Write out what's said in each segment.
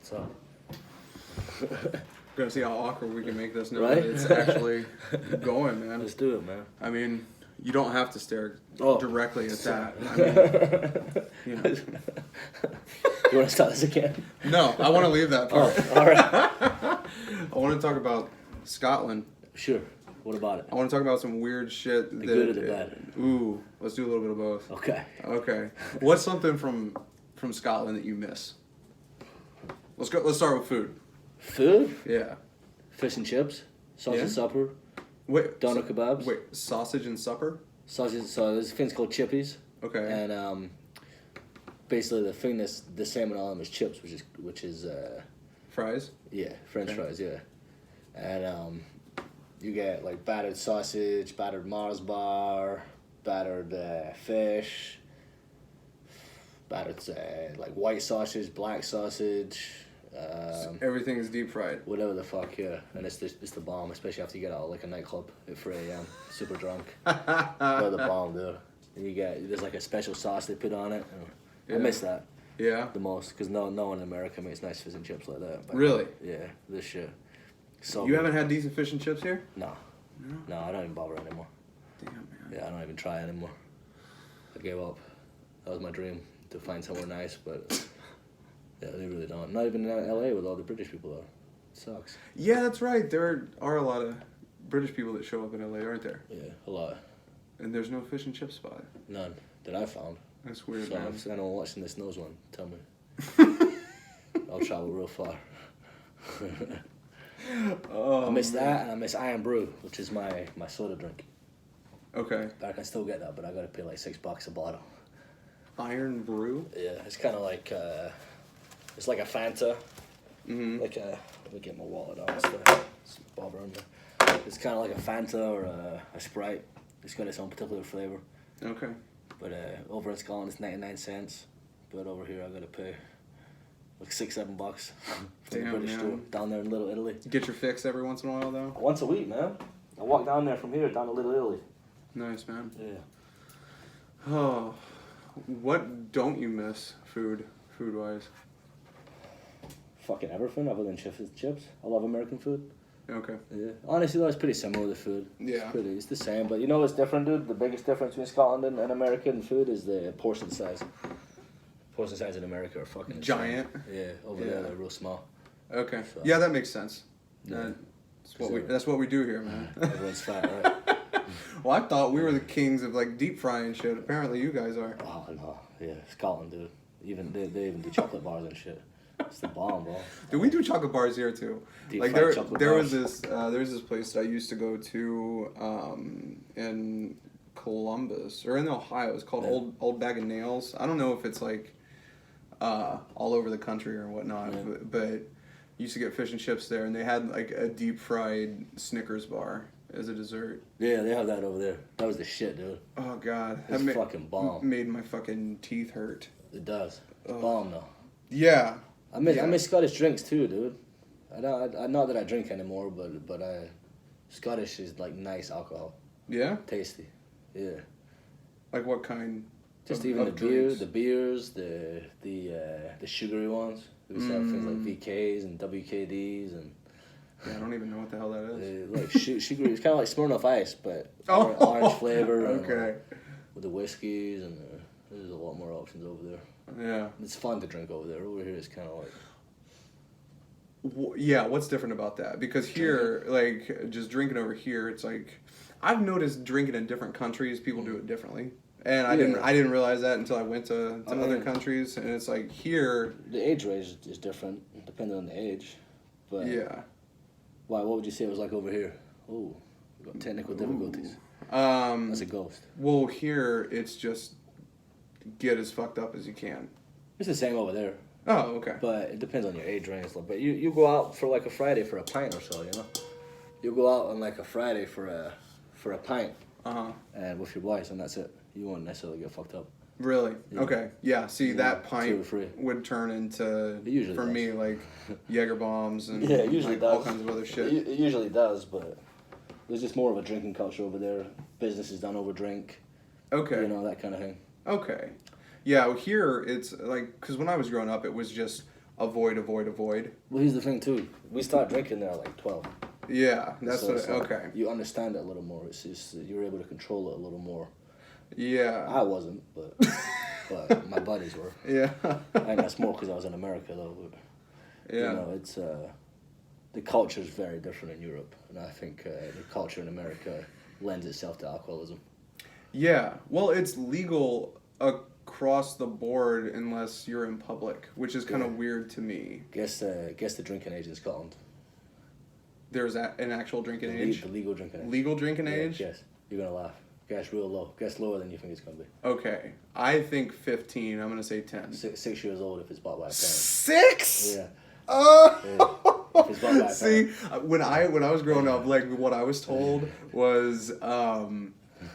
So. Gonna see how awkward we can make this now Right? that it's actually going, man. Let's do it, man. I mean, you don't have to stare Oh. directly at that. I mean, you know. You want to start this again? No, I want to leave that part. Oh, all right. I want to talk about Scotland. Sure. What about it? I want to talk about some weird shit. The good or the bad? Ooh, let's do a little bit of both. Okay. Okay. What's something from Scotland that you miss? Let's go. Let's start with food. Food? Yeah. Fish and chips. Sausage Yeah? supper. Wait. Doner kebabs. Wait. Sausage and supper. Sausage. So there's things called chippies. Okay. And basically the thing that's the same in all of them is chips, which is Fries. yeah, French Okay. fries, yeah. And you get like battered sausage, battered Mars bar, battered fish, battered like white sausage, black sausage, Everything is deep fried. whatever the fuck, yeah. And it's the bomb, especially after you get out of like a nightclub at 3 a.m. super drunk. They're the bomb, dude. And there's like a special sauce they put on it. Yeah. I miss that Yeah. the most because no one in America makes nice fish and chips like that. But Really? yeah, this shit. So You good. haven't had decent fish and chips here? No. No, I don't even bother anymore. Damn, man. Yeah, I don't even try anymore. I gave up. That was my dream, to find somewhere nice, but yeah, they really don't. Not even in LA with all the British people though. It sucks. Yeah, that's right. There are a lot of British people that show up in LA, aren't there? Yeah, a lot. And there's no fish and chip spot. None that I found. That's weird, So man. if anyone watching this knows one, tell me. I'll travel real far. Oh, I miss man. that, and I miss Iron Brew, which is my soda drink. Okay. But I can still get that, but I gotta pay like $6 a bottle. Iron Brew? Yeah, it's kind of like it's like a Fanta. Mm-hmm. Like let me get my wallet out. It's bothering me. It's kind of like a Fanta or a Sprite. It's got its own particular flavor. Okay. But over in Scotland it's 99 cents. But over here I gotta pay like $6-7 from the Damn, British man. store down there in Little Italy. Get your fix every once in a while, though? Once a week, man. I walk down there from here down to Little Italy. Nice, man. Yeah. Oh, what don't you miss food-wise? Fucking everything other than chips. I love American food. Okay. Yeah. Honestly, though, it's pretty similar to food. Yeah. It's the same. But you know what's different, dude? The biggest difference between Scotland and American food is the portion size. Portion size in America are fucking insane. Giant? Yeah, over Yeah. there they're real small. Okay. So- Yeah, that makes sense. Yeah. That's what we do here, man. Everyone's fat, right? Well, I thought we were the kings of like deep frying shit. Apparently, you guys are. Oh no, yeah, Scotland, dude. Even they even do chocolate bars and shit. It's the bomb, bro. Do we do chocolate bars here too? Deep Like fried chocolate there bars. was this place that I used to go to in Columbus or in Ohio. It's called Yeah. Old Bag of Nails. I don't know if it's like all over the country or whatnot, Yeah. but used to get fish and chips there, and they had like a deep fried Snickers bar as a dessert. Yeah, they have that over there. That was the shit, dude. Oh God, It's ma- fucking bomb. Made my fucking teeth hurt. It does. It's Ugh. bomb though. Yeah. I miss Yeah. Scottish drinks too, dude. Not that I drink anymore, but Scottish is like nice alcohol, Yeah. tasty. Yeah. Like what kind? Just of- even of the beer, drinks? the beers, the sugary ones. We used to have things like VKs and WKDs and Yeah, I don't even know what the hell that is. like sugary. It's kind of like Smirnoff Ice, but Oh. orange flavor. And, Okay. with the whiskeys and there's a lot more options over there. Yeah. It's fun to drink over there. Over here, it's kind of like Yeah, what's different about that? Because here, like, just drinking over here, it's like I've noticed drinking in different countries, people do it differently, and I didn't realize that until I went to other countries, and it's like here, the age range is different depending on the age. But yeah. why? What would you say it was like over here? Oh, we got technical difficulties. That's a ghost. Well, here it's just get as fucked up as you can. It's the same over there, Oh, okay. but it depends on your age range. But you go out for like a Friday for a pint or so, you know. You go out on like a Friday for a pint and with your boys, and that's it. You won't necessarily get fucked up. Really? Yeah. Okay. Yeah. See, that 2 or pint 3. would turn into It usually for does. me like Jaeger bombs and Yeah, it usually like, does. all kinds of other shit. It usually does, but there's just more of a drinking culture over there. Business is done over drink. Okay. You know, that kind of thing. Okay. Yeah, well, here it's like, because when I was growing up, it was just avoid. Well, here's the thing too. We start drinking there at like 12. Yeah, that's So what. it's like, Okay. You understand it a little more. It's just you're able to control it a little more. Yeah. I wasn't, but my buddies were. Yeah. And that's more because I was in America though. But, Yeah. You know, it's the culture is very different in Europe, and I think the culture in America lends itself to alcoholism. Yeah. Well, it's legal across the board unless you're in public, which is kind of weird to me. Guess the drinking age in Scotland. There's an actual drinking age? The legal drinking age. Legal drinking age? Yes. You're gonna laugh. Guess real low. Guess lower than you think it's gonna be. Okay. I think 15. I'm gonna say 10. 6 years old if it's bought by a parent. 6? Yeah. Oh! If it's bought by a parent. See, when I was growing up, like what I was told was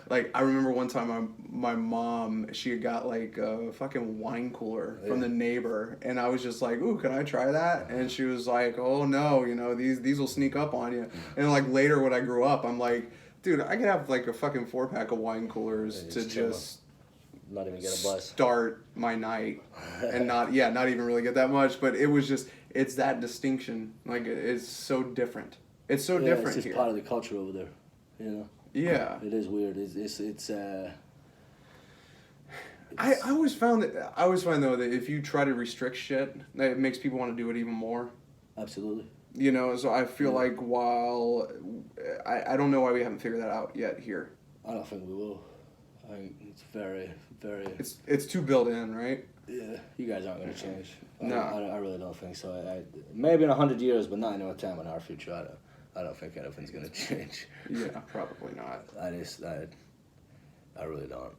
like I remember one time my mom, she had got like a fucking wine cooler from the neighbor, and I was just like, "Ooh, can I try that?" And she was like, "Oh no, you know, these will sneak up on you." And like later when I grew up, I'm like, "Dude, I could have like a fucking 4-pack of wine coolers to just not even get a buzz. Start my night and not even really get that much, but it was just it's that distinction. Like it's so different. It's so different it's just here. part of the culture over there, you know. Yeah. It is weird. It's I always find though that if you try to restrict shit, that it makes people want to do it even more. Absolutely. You know, so I feel like while I don't know why we haven't figured that out yet here. I don't think we will. I think it's very, very. It's too built in, right? Yeah, you guys aren't gonna change. No. I really don't think so. Maybe in 100 years, but not in no time in our future. I don't think anything's gonna change. Yeah, probably not. I really don't.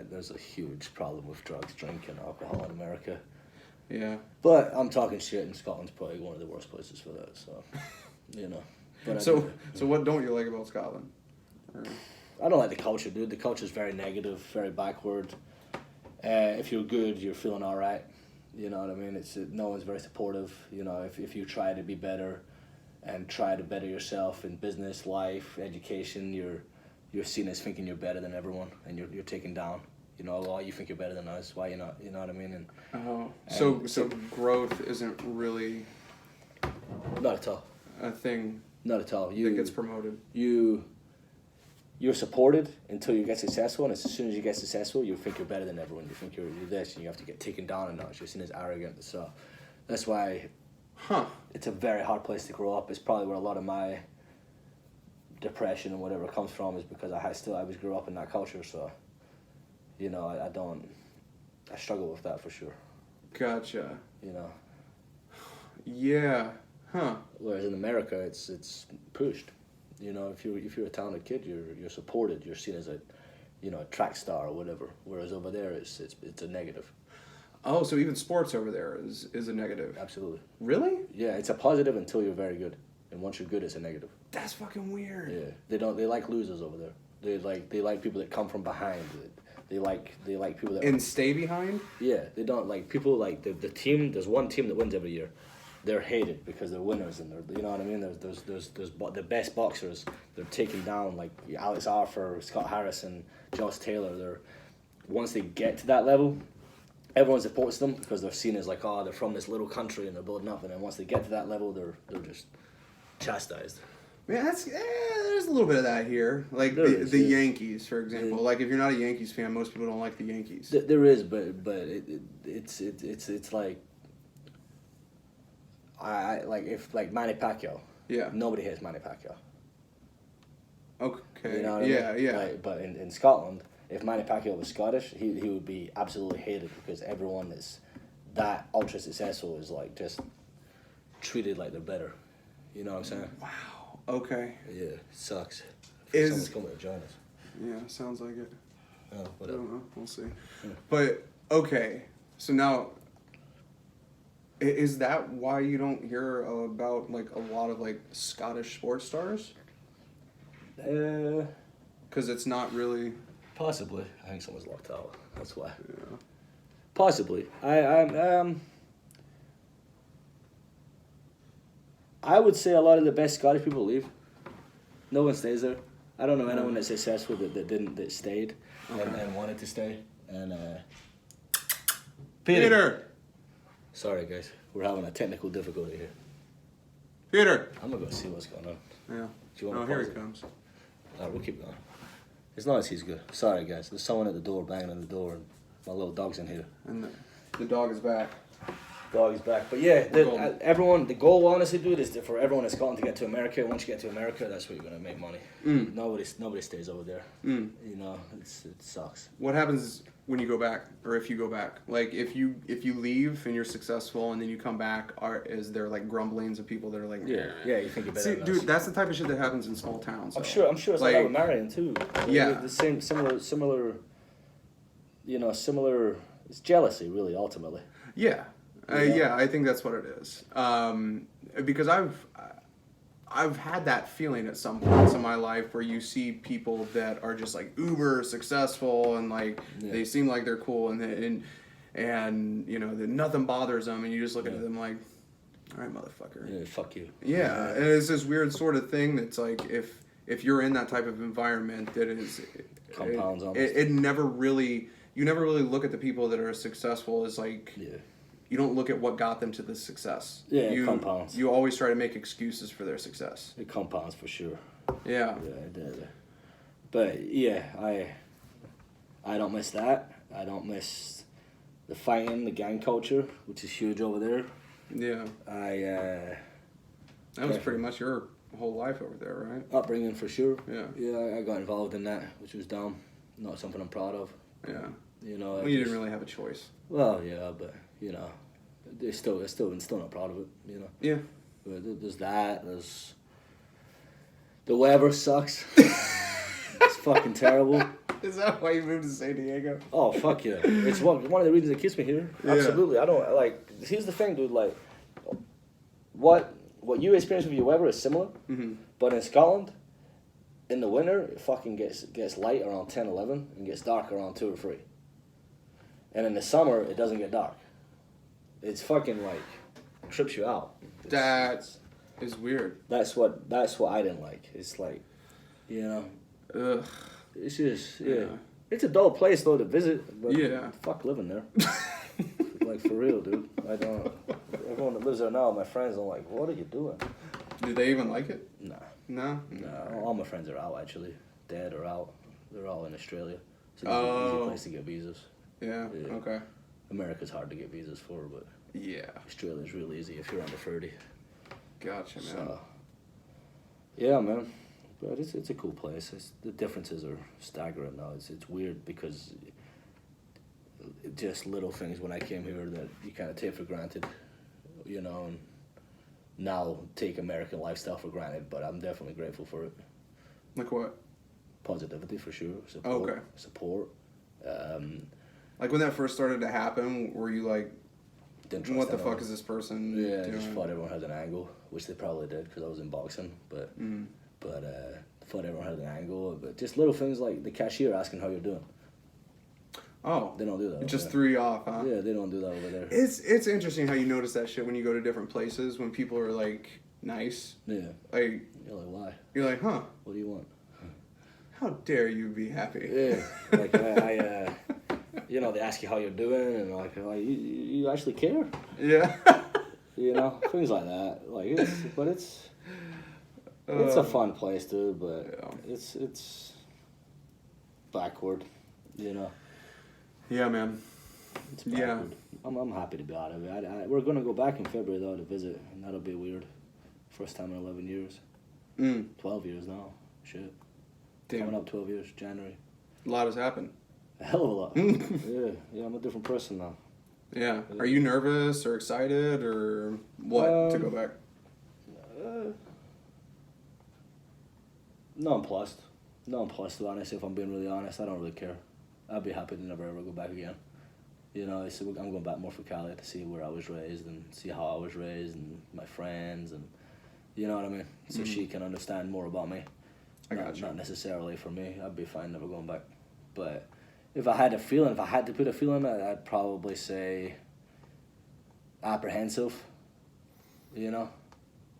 There's a huge problem with drugs, drink, and alcohol in America. Yeah. But I'm talking shit, and Scotland's probably one of the worst places for that. So, you know. But So what don't you like about Scotland? I don't like the culture, dude. The culture's very negative, very backward. If you're good, you're feeling all right. You know what I mean? No one's very supportive. You know, if you try to be better and try to better yourself in business, life, education, you're seen as thinking you're better than everyone, and you're taken down. You know, oh, you think you're better than us. Why you not? You know what I mean? So growth isn't really Not at all. a thing. Not at all. That gets promoted. You're supported until you get successful, and as soon as you get successful, you think you're better than everyone. You think you're this, and you have to get taken down a notch. You're seen as arrogant. So that's why it's a very hard place to grow up. It's probably where a lot of my depression and whatever comes from, is because I grew up in that culture. So, you know, I struggle with that for sure. Gotcha. You know. Yeah. Huh. Whereas in America, it's pushed. You know, if you're a talented kid, you're supported. You're seen as a track star or whatever. Whereas over there, it's a negative. Oh, so even sports over there is a negative. Absolutely. Really? Yeah, it's a positive until you're very good, and once you're good, it's a negative. That's fucking weird. Yeah, they like losers over there. They like people that come from behind. They like people that and stay behind. Yeah, they don't like people like the team. There's one team that wins every year. They're hated because they're winners, and they're, you know what I mean. There's the best boxers. They're taken down, like Alex Arthur, Scott Harrison, Josh Taylor. Once they get to that level, everyone supports them because they're seen as like, oh, they're from this little country and they're building up. And then once they get to that level, they're just chastised. Man, there's a little bit of that here. Like the Yankees, for example. Like if you're not a Yankees fan, most people don't like the Yankees. There is, but it's like. I like if like Manny Pacquiao. Yeah. Nobody hates Manny Pacquiao. Okay. You know what I mean? Yeah. Like, but in Scotland, if Manny Pacquiao was Scottish, he would be absolutely hated because everyone that's that ultra successful is like just treated like they're better. You know what I'm saying? Wow. Okay. Yeah, it sucks. Someone's coming to join us. Yeah, sounds like it. Oh, whatever. I don't know. We'll see. Yeah. But okay, so now. Is that why you don't hear about like a lot of like Scottish sports stars? Because it's not really. Possibly. I think someone's locked out. That's why. Yeah. Possibly. I would say a lot of the best Scottish people leave. No one stays there. I don't know anyone that's successful that stayed and wanted to stay. And Peter. Sorry, guys. We're having a technical difficulty here. Peter. I'm gonna go see what's going on. Yeah. Do you want to Here pause he it? comes. Alright, we'll keep going. As long as he's good. Sorry, guys. There's someone at the door banging on the door, and my little dog's in here. And the dog is back. Dog is back. But yeah, Golden. everyone, the goal, honestly, dude, is for everyone in Scotland to get to America. Once you get to America, that's where you're going to make money. Nobody stays over there. You know, it sucks. What happens when you go back, or if you go back? Like, if you leave and you're successful, and then you come back, is there like grumblings of people that are like, Yeah, you think you're better See, than dude, us. that's the type of shit that happens in small towns. I'm though. sure it's like that with Marion, too. Yeah. The same, similar, you know, similar, it's jealousy, really, ultimately. Yeah. Yeah, I think that's what it is. Because I've had that feeling at some points in my life where you see people that are just like uber successful and like they seem like they're cool and you know that nothing bothers them, and you just look at them like, all right, motherfucker. Yeah, fuck you. Yeah, and it's this weird sort of thing that's like if you're in that type of environment that is Compounds almost. it never really, you never really look at the people that are successful as like. Yeah. You don't look at what got them to the success. Yeah, it compounds. You always try to make excuses for their success. It compounds for sure. Yeah. Yeah, it does. But yeah, I don't miss that. I don't miss the fighting, the gang culture, which is huge over there. Yeah. That was pretty much your whole life over there, right? Upbringing for sure. Yeah. Yeah, I got involved in that, which was dumb. Not something I'm proud of. Yeah. You know. Well, you didn't really have a choice. Well, yeah, but you know, they're still not proud of it. You know. Yeah. But there's that. There's the weather sucks. It's fucking terrible. Is that why you moved to San Diego? Oh fuck yeah! It's one of the reasons that keeps me here. Yeah. Absolutely, I don't like. Here's the thing, dude. Like, what you experience with your weather is similar, but in Scotland, in the winter, it fucking gets light around 10, 11, and gets dark around 2 or 3. And in the summer, it doesn't get dark. It's fucking like trips you out. That is weird. That's what I didn't like. It's like, you know. Ugh. It's just It's a dull place though to visit, but Yeah. fuck living there. Like for real, dude. I don't. Everyone that lives there now, my friends, are like, "What are you doing?" Did they even like it? Nah, No. all my friends are out actually. Dad are out. They're all in Australia. It's an easy place to get visas. Yeah. Yeah. Okay. America's hard to get visas for, but Yeah. Australia's real easy if you're under 30. Gotcha, man. So, yeah, man. But it's a cool place. The differences are staggering now. It's weird because just little things when I came here that you kind of take for granted, you know, and now take American lifestyle for granted. But I'm definitely grateful for it. Like what? Positivity for sure. Support. Okay. Support. Like when that first started to happen, were you like, Didn't trust what the anyone. fuck is this person Yeah, I doing? just thought everyone had an angle, which they probably did because I was in boxing. But thought everyone had an angle. But just little things like the cashier asking how you're doing. Oh. They don't do that. It over just there. threw you off, huh? Yeah, they don't do that over there. It's interesting how you notice that shit when you go to different places when people are like nice. Yeah. Like You're like, why? you're like, huh? What do you want? How dare you be happy? Yeah. Like I you know, they ask you how you're doing, and like you actually care. Yeah. You know, things like that. Like it's a fun place, dude. But Yeah. it's backward. You know. Yeah, man. It's Yeah. backward. I'm happy to be out of it. We're gonna go back in February though to visit, and that'll be weird. First time in 11 years. 12 years now. Shit. Damn. Coming up 12 years, January. A lot has happened. A hell of a lot. Yeah, I'm a different person now. Yeah. Are you nervous or excited or what to go back? Nonplussed, to be honest. If I'm being really honest, I don't really care. I'd be happy to never ever go back again. You know, I'm going back more for Cali to see where I was raised and see how I was raised and my friends and, you know what I mean? So she can understand more about me. Not necessarily for me. I'd be fine never going back. But if I had to put a feeling, I'd probably say apprehensive. You know?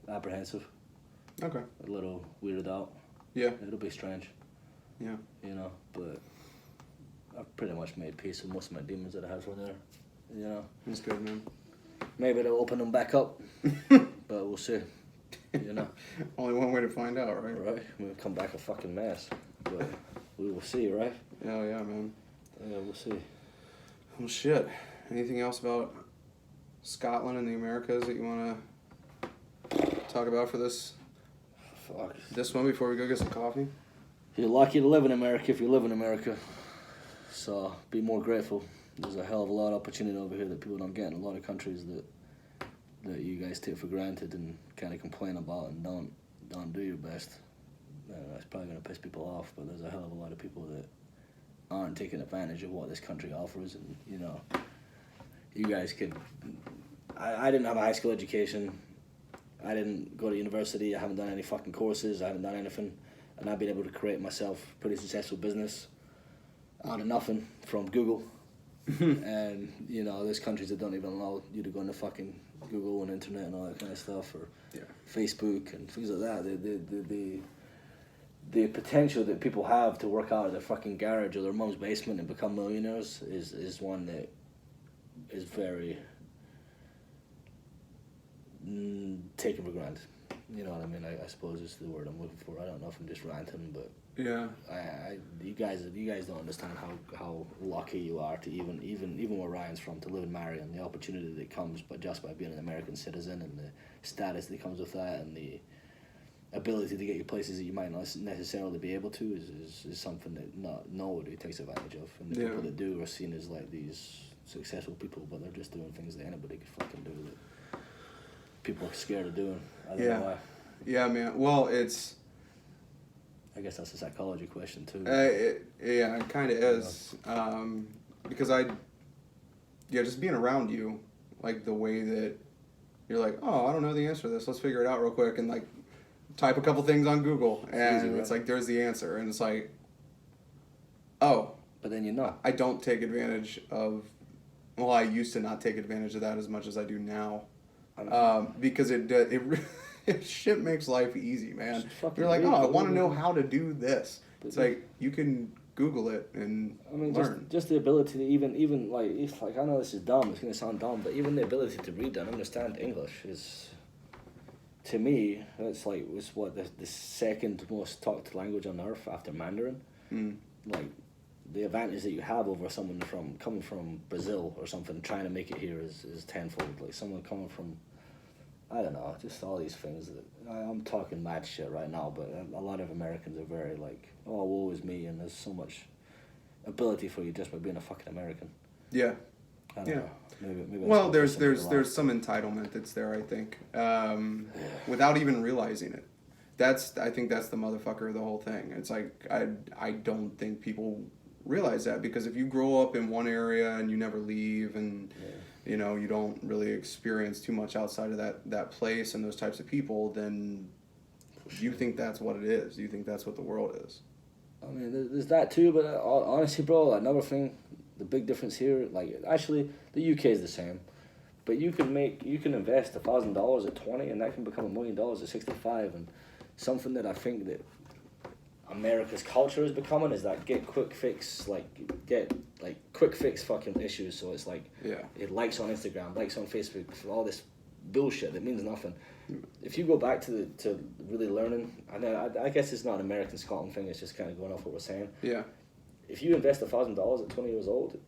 Apprehensive. Okay. A little weirded out. Yeah. It'll be strange. Yeah. You know, but I've pretty much made peace with most of my demons that I had from there. You know? That's good, man. Maybe they'll open them back up, but we'll see. You know. Only one way to find out, right? Right. We'll come back a fucking mess, but we will see, right? Oh yeah, man. Yeah, we'll see. Well, shit. Anything else about Scotland and the Americas that you want to talk about for this Fuck. this one before we go get some coffee? You're lucky to live in America if you live in America. So be more grateful. There's a hell of a lot of opportunity over here that people don't get in a lot of countries that you guys take for granted and kind of complain about and don't do your best. That's probably going to piss people off, but there's a hell of a lot of people that aren't taking advantage of what this country offers. And, you know, you guys could... I didn't have a high school education. I didn't go to university. I haven't done any fucking courses. I haven't done anything. And I've been able to create myself a pretty successful business out of nothing from Google. And, you know, there's countries that don't even allow you to go into fucking Google and internet and all that kind of stuff, or Facebook and things like that. The potential that people have to work out of their fucking garage or their mom's basement and become millionaires is one that is very taken for granted. You know what I mean? I suppose is the word I'm looking for. I don't know if I'm just ranting, but yeah, you guys don't understand how lucky you are to even where Ryan's from, to live in Marion, the opportunity that comes just by being an American citizen, and the status that comes with that, and the ability to get you places that you might not necessarily be able to is something that nobody takes advantage of, and the people that do are seen as like these successful people, but they're just doing things that anybody could fucking do that people are scared of doing. I don't know why. Yeah, man. Well, I guess that's a psychology question too. It kind of is, because just being around you, like the way that you're like, oh, I don't know the answer to this. Let's figure it out real quick, and like type a couple things on Google, and easy, right? It's like there's the answer, and it's like, oh. But then you know. I don't take advantage of. Well, I used to not take advantage of that as much as I do now, because it shit makes life easy, man. You're like, oh, I want to know how to do this. It's like you can Google it and learn. Just the ability to even like I know this is dumb. It's gonna sound dumb, but even the ability to read and understand English is, to me, it's what the second most talked language on earth after Mandarin. Like the advantage that you have over someone coming from Brazil or something trying to make it here is tenfold. Like someone coming from, I don't know, just all these things that I'm talking mad shit right now, but a lot of Americans are very like, oh, woe is me, and there's so much ability for you just by being a fucking American. Yeah. I don't know. Maybe well, there's some entitlement that's there, I think, without even realizing it. I think that's the motherfucker of the whole thing. It's like I don't think people realize that, because if you grow up in one area and you never leave, and you know, you don't really experience too much outside of that place and those types of people, then you think that's what it is. You think that's what the world is. I mean, there's that too, but honestly, bro, another thing, the big difference here, like, actually, the UK is the same, but you can invest $1,000 at 20, and that can become $1 million at 65, and something that I think that America's culture is becoming is that quick fix fucking issues. So it's like, it likes on Instagram, likes on Facebook, all this bullshit that means nothing. If you go back to really learning, I guess it's not an American Scotland thing, it's just kind of going off what we're saying. Yeah. If you invest $1,000 at 20 years old,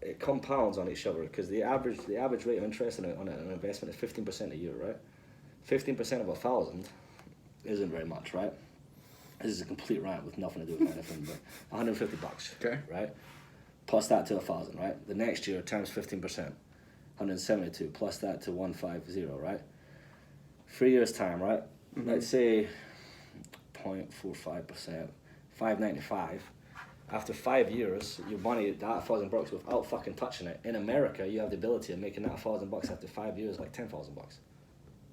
it compounds on each other, because the average rate of interest on an investment is 15% a year, right? 15% of 1,000 isn't very much, right? This is a complete rant with nothing to do with anything, but $150, okay, right? Plus that to 1,000, right? The next year times 15%, 172. Plus that to 150, right? 3 years time, right? Mm-hmm. Let's say 0.45%, 595. After 5 years, your money, that $1,000 without fucking touching it. In America, you have the ability of making that $1,000 after 5 years like $10,000.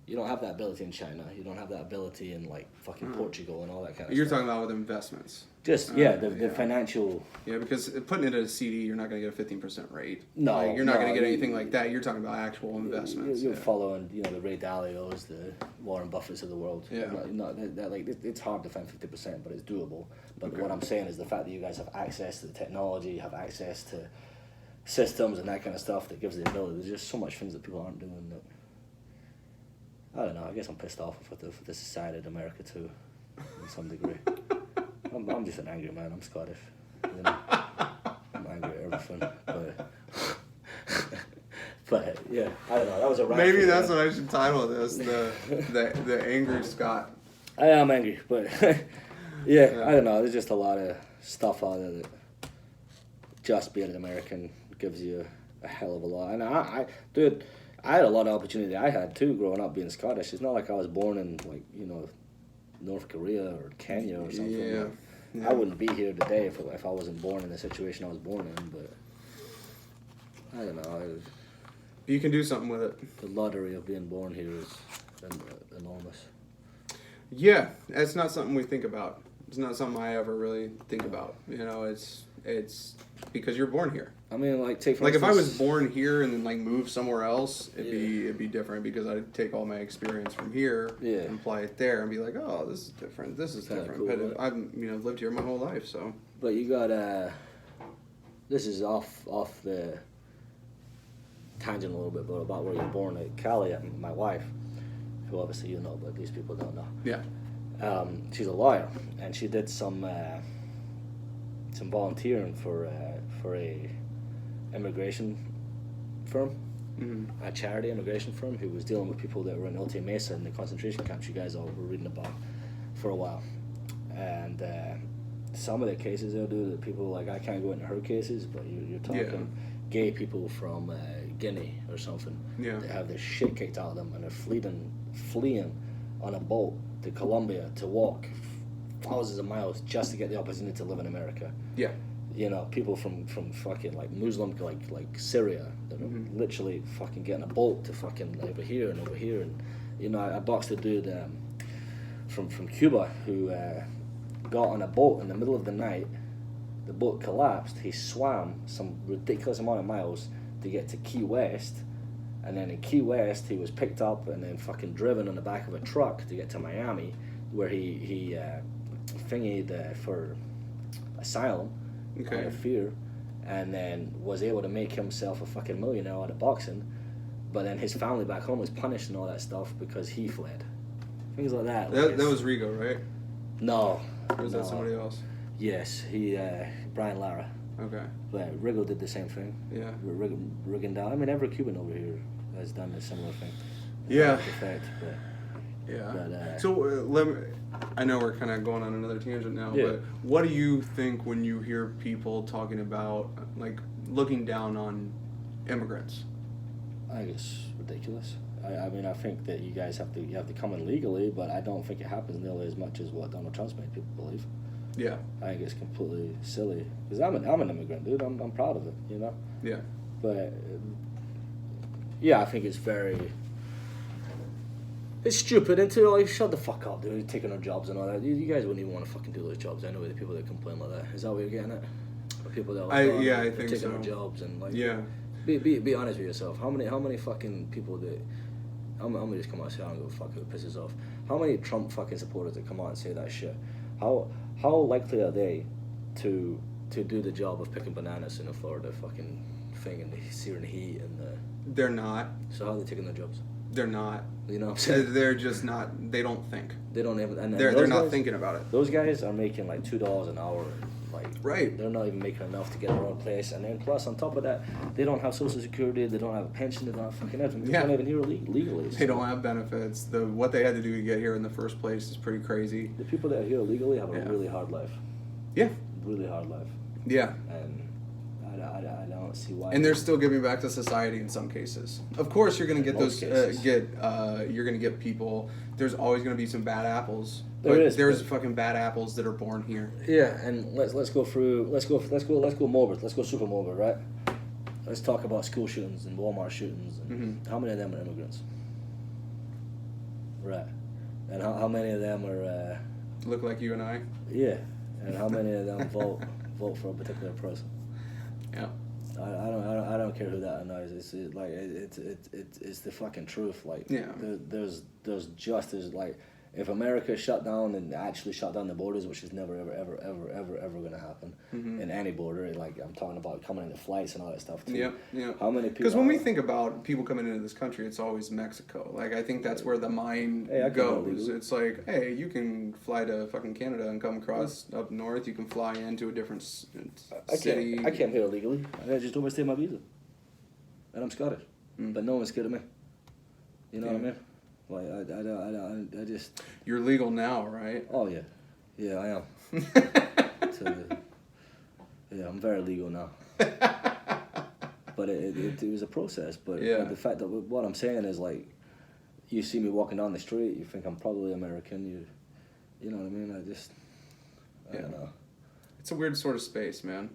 You don't have that ability in China. You don't have that ability in like fucking Portugal and all that kind of stuff. You're talking about with investments. Just the financial. Yeah, because putting it in a CD, you're not going to get a 15% rate. No, like, you're not going to get anything like that. You're talking about actual investments. You're following, the Ray Dalios, the Warren Buffetts of the world. Yeah. It's hard to find 50%, but it's doable. But what I'm saying is the fact that you guys have access to the technology, you have access to systems and that kind of stuff that gives the ability. There's just so much things that people aren't doing that. I don't know. I guess I'm pissed off with the society in America too, in some degree. I'm just an angry man. I'm Scottish. You know? I'm angry at everything, but yeah, I don't know. That was a rant. Maybe that's what I should title this: the angry Scot. I am angry, but yeah, I don't know. There's just a lot of stuff out there that just being an American gives you a hell of a lot. And I had a lot of opportunity. I had too growing up being Scottish. It's not like I was born in North Korea or Kenya or something. Yeah. I wouldn't be here today if I wasn't born in the situation I was born in. But I don't know. You can do something with it. The lottery of being born here is enormous. Yeah, it's not something we think about. It's not something I ever really think about. You know, it's because you're born here. I mean, take for instance, if I was instance, born here and then move somewhere else, it'd be different because I'd take all my experience from here and apply it there and be like, oh, this is different. This is different. Cool, but I've lived here my whole life, so. But you got this is off the tangent a little bit, but about where you're born. Callie, my wife, who obviously you know, but these people don't know. Yeah. She's a lawyer, and she did some volunteering for a immigration firm, a charity immigration firm who was dealing with people that were in Otay Mesa in the concentration camps you guys all were reading about for a while. And some of the cases they'll do that people like, I can't go into her cases, but you're talking gay people from Guinea or something that have their shit kicked out of them and they're fleeing on a boat to Colombia to walk thousands of miles just to get the opportunity to live in America. Yeah. You know, people from fucking like Muslim like Syria that are literally fucking getting a boat to fucking over here, and you know, I boxed a dude from Cuba who got on a boat in the middle of the night. The boat collapsed. He swam some ridiculous amount of miles to get to Key West, and then in Key West he was picked up and then fucking driven on the back of a truck to get to Miami, where he thingied for asylum. Out of fear, and then was able to make himself a fucking millionaire out of boxing, but then his family back home was punished and all that stuff because he fled. Things like that. That was Rigo, right? No. Or was that somebody else? Yes, Brian Lara. Okay. But Rigo did the same thing. Yeah. Rigondeaux. I mean, every Cuban over here has done a similar thing. Yeah. Yeah. But, so I know we're kind of going on another tangent now, but what do you think when you hear people talking about like looking down on immigrants? I think it's ridiculous. I mean, I think that you guys have to come in legally, but I don't think it happens nearly as much as what Donald Trump's made people believe. Yeah. I think it's completely silly because I'm an immigrant, dude. I'm proud of it, you know. Yeah. But I think it's it's stupid, and to like shut the fuck up, dude. Taking our jobs and all that. You guys wouldn't even want to fucking do those jobs anyway. The people that complain like that. Is that what you're getting at? The people that I think taking so. our jobs and like. Yeah. Be honest with yourself. How many fucking people that I'm gonna just come out and say I don't give a fuck who it pisses off. How many Trump fucking supporters that come out and say that shit? How likely are they to do the job of picking bananas in a Florida fucking thing in the searing heat and the? They're not. So how are they taking their jobs? They're not. You know what I'm saying? They're just not. They don't think. They don't even. And they're not thinking about it. Those guys are making like $2 an hour. Like right. They're not even making enough to get their own place, and then plus on top of that, they don't have Social Security. They don't have a pension. They don't have fucking everything. They're not even here legally. They don't have benefits. What they had to do to get here in the first place is pretty crazy. The people that are here legally have a really hard life. Yeah. Really hard life. Yeah. And I don't see why. And they're still giving back to society in some cases. Of course, you're going to get those. You're going to get people. There's always going to be some bad apples. There's fucking bad apples that are born here. Yeah, and let's go through. Let's go morbid. Let's go super morbid, right? Let's talk about school shootings and Walmart shootings. And how many of them are immigrants? Right. And how many of them are? Look like you and I. Yeah, and how many of them vote for a particular person? Yeah. I don't care who that annoys. It's the fucking truth. Like there's like if America shut down and actually shut down the borders, which is never ever gonna happen in any border, like I'm talking about coming into flights and all that stuff too. Yeah. How many people? Because when we think about people coming into this country, it's always Mexico. Like I think that's where the mind goes. It's like, hey, you can fly to fucking Canada and come across up north. You can fly into a different city. I came here illegally. I just overstayed my visa, and I'm Scottish, but no one's scared of me. You know what I mean? Like I just. You're legal now, right? Oh yeah, I am. Yeah, I'm very legal now. But it was a process. But the fact that what I'm saying is like, you see me walking down the street, you think I'm probably American. You know what I mean? I don't know. It's a weird sort of space, man.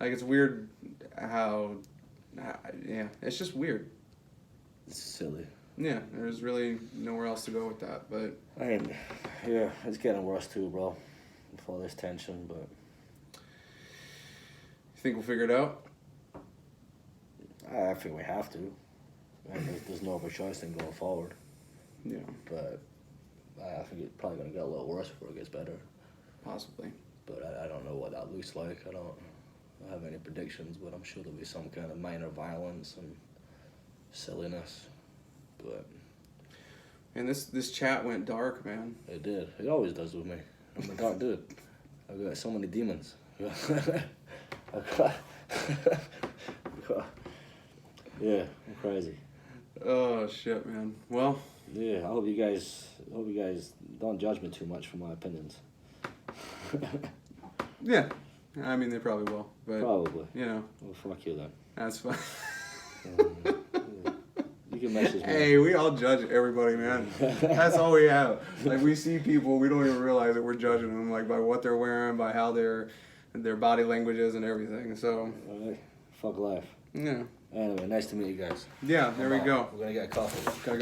Like it's weird how it's just weird. It's silly. Yeah, there's really nowhere else to go with that, but... I mean, yeah, it's getting worse too, bro, with all this tension, but... You think we'll figure it out? I think we have to. There's no other choice than going forward. Yeah. But I think it's probably going to get a little worse before it gets better. Possibly. But I don't know what that looks like. I don't have any predictions, but I'm sure there'll be some kind of minor violence and silliness. But and this chat went dark, man. It did. It always does with me. I'm a dark dude. I've got so many demons. Yeah, I'm crazy. Oh shit, man. Well. Yeah, I hope you guys don't judge me too much for my opinions. Yeah, I mean they probably will, but probably. You know. Well, fuck you then. That's fine. You can message me. Hey, we all judge everybody, man. That's all we have. Like we see people, we don't even realize that we're judging them, like by what they're wearing, by how their body language is, and everything. So. All right. Fuck life. Yeah. Anyway, nice to meet you guys. Yeah, there we go. We're gonna get coffee. Gotta go.